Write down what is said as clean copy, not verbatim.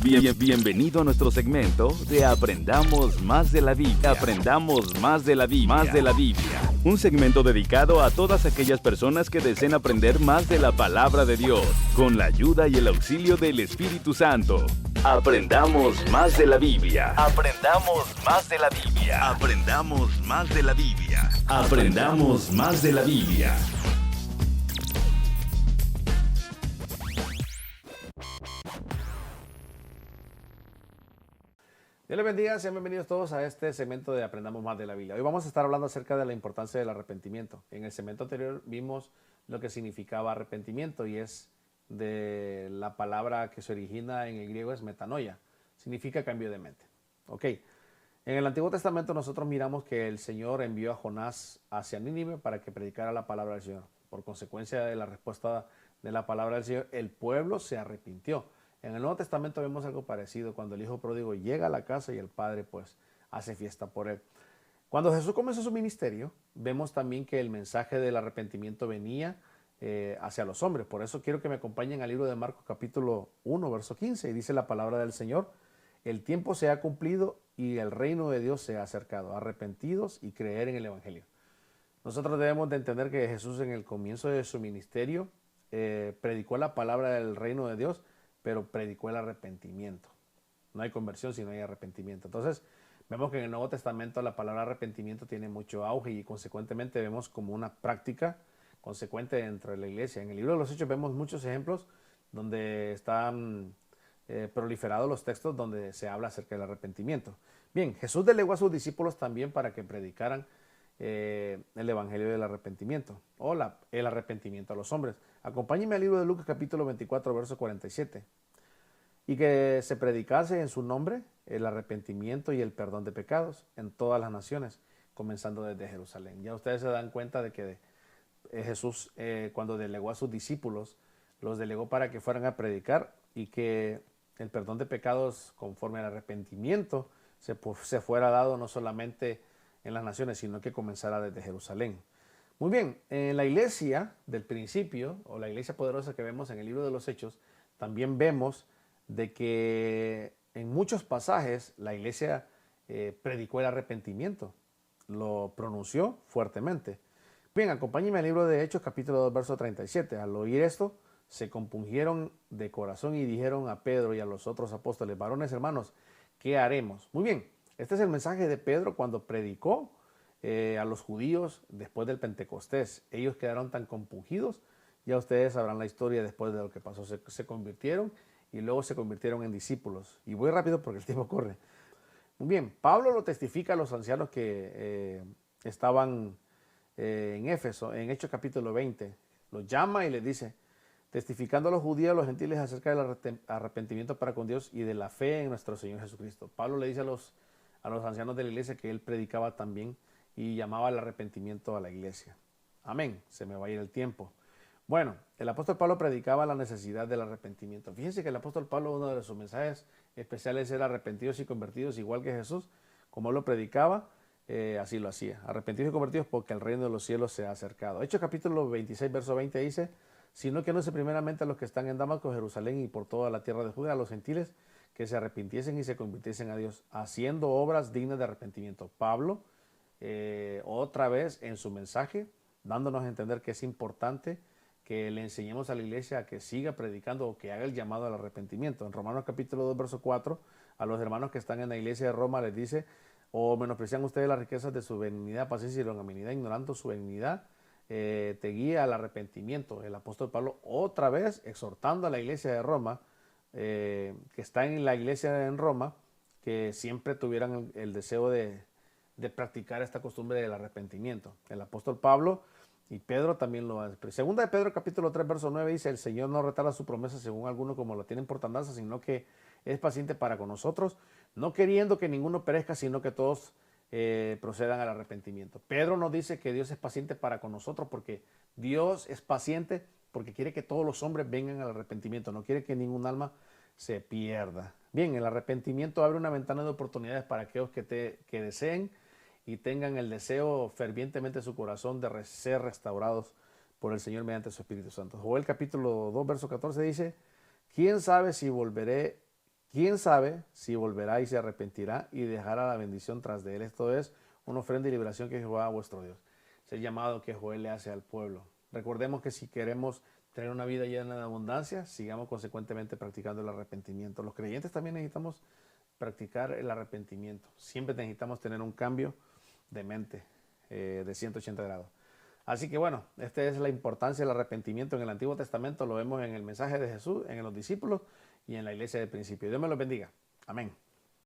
Bienvenido a nuestro segmento de Aprendamos Más de la Biblia. Aprendamos más de la Biblia. Más de la Biblia. Un segmento dedicado a todas aquellas personas que deseen aprender más de la palabra de Dios, con la ayuda y el auxilio del Espíritu Santo. Aprendamos más de la Biblia. Aprendamos más de la Biblia. Aprendamos más de la Biblia. Aprendamos más de la Biblia. Dios les bendiga, sean bienvenidos todos a este segmento de Aprendamos Más de la Biblia. Hoy vamos a estar hablando acerca de la importancia del arrepentimiento. En el segmento anterior vimos lo que significaba arrepentimiento y es de la palabra que se origina en el griego es metanoia, significa cambio de mente. Ok, en el Antiguo Testamento nosotros miramos que el Señor envió a Jonás hacia Nínive para que predicara la palabra del Señor. Por consecuencia de la respuesta de la palabra del Señor, el pueblo se arrepintió. En el Nuevo Testamento vemos algo parecido cuando el hijo pródigo llega a la casa y el padre pues hace fiesta por él. Cuando Jesús comenzó su ministerio, vemos también que el mensaje del arrepentimiento venía hacia los hombres. Por eso quiero que me acompañen al libro de Marcos capítulo 1, verso 15. Y dice la palabra del Señor: el tiempo se ha cumplido y el reino de Dios se ha acercado. Arrepentidos y creer en el Evangelio. Nosotros debemos de entender que Jesús en el comienzo de su ministerio predicó la palabra del reino de Dios, pero predicó el arrepentimiento. No hay conversión si no hay arrepentimiento. Entonces, vemos que en el Nuevo Testamento la palabra arrepentimiento tiene mucho auge y consecuentemente vemos como una práctica consecuente dentro de la iglesia. En el libro de los Hechos vemos muchos ejemplos donde están proliferados los textos donde se habla acerca del arrepentimiento. Bien, Jesús delegó a sus discípulos también para que predicaran el evangelio del arrepentimiento o el arrepentimiento a los hombres. Acompáñenme al libro de Lucas capítulo 24 verso 47. Y que se predicase en su nombre el arrepentimiento y el perdón de pecados en todas las naciones, comenzando desde Jerusalén. Ya ustedes se dan cuenta de que Jesús cuando delegó a sus discípulos, los delegó para que fueran a predicar y que el perdón de pecados conforme al arrepentimiento se fuera dado no solamente en las naciones, sino que comenzara desde Jerusalén. Muy bien, en la iglesia del principio, o la iglesia poderosa que vemos en el libro de los Hechos, también vemos de que en muchos pasajes la iglesia predicó el arrepentimiento, lo pronunció fuertemente. Bien, acompáñenme al libro de Hechos, capítulo 2, verso 37. Al oír esto, se compungieron de corazón y dijeron a Pedro y a los otros apóstoles: varones hermanos, ¿qué haremos? Muy bien, este es el mensaje de Pedro cuando predicó a los judíos después del Pentecostés. Ellos quedaron tan compungidos, ya ustedes sabrán la historia después de lo que pasó. Se convirtieron y luego se convirtieron en discípulos. Y voy rápido porque el tiempo corre. Muy bien, Pablo lo testifica a los ancianos que estaban en Éfeso, en Hechos capítulo 20. Los llama y les dice: testificando a los judíos y a los gentiles acerca del arrepentimiento para con Dios y de la fe en nuestro Señor Jesucristo. Pablo le dice a los ancianos de la iglesia que él predicaba también y llamaba al arrepentimiento a la iglesia. Amén. Se me va a ir el tiempo. Bueno, el apóstol Pablo predicaba la necesidad del arrepentimiento. Fíjense que el apóstol Pablo, uno de sus mensajes especiales era arrepentidos y convertidos, igual que Jesús. Como él lo predicaba, así lo hacía. Arrepentidos y convertidos porque el reino de los cielos se ha acercado. Hechos capítulo 26, verso 20 dice: sino que no sé primeramente a los que están en Damasco, Jerusalén y por toda la tierra de Judea, a los gentiles, que se arrepintiesen y se convirtiesen a Dios, haciendo obras dignas de arrepentimiento. Pablo, otra vez en su mensaje, dándonos a entender que es importante que le enseñemos a la iglesia a que siga predicando o que haga el llamado al arrepentimiento. En Romanos capítulo 2, verso 4, a los hermanos que están en la iglesia de Roma les dice: o menosprecian ustedes las riquezas de su benignidad, paciencia y longanimidad, ignorando su benignidad, te guía al arrepentimiento. El apóstol Pablo otra vez exhortando a la iglesia de Roma, que está en la iglesia en Roma, que siempre tuvieran el deseo de practicar esta costumbre del arrepentimiento. El apóstol Pablo y Pedro también lo hace. Segunda de Pedro capítulo 3 verso 9 dice: el Señor no retarda su promesa según algunos como lo tienen por tardanza, sino que es paciente para con nosotros, no queriendo que ninguno perezca, sino que todos procedan al arrepentimiento. Pedro nos dice que Dios es paciente para con nosotros porque Dios es paciente porque quiere que todos los hombres vengan al arrepentimiento, no quiere que ningún alma se pierda. Bien, el arrepentimiento abre una ventana de oportunidades para aquellos que deseen y tengan el deseo fervientemente en su corazón de ser restaurados por el Señor mediante su Espíritu Santo. Joel capítulo 2, verso 14 dice: ¿quién sabe si volveré ¿Quién sabe si volverá y se arrepentirá y dejará la bendición tras de él? Esto es una ofrenda y liberación que Jehová vuestro Dios. Es el llamado que Joel le hace al pueblo. Recordemos que si queremos tener una vida llena de abundancia, sigamos consecuentemente practicando el arrepentimiento. Los creyentes también necesitamos practicar el arrepentimiento. Siempre necesitamos tener un cambio de mente de 180 grados. Así que bueno, esta es la importancia del arrepentimiento en el Antiguo Testamento. Lo vemos en el mensaje de Jesús, en los discípulos y en la iglesia del principio. Dios me los bendiga. Amén.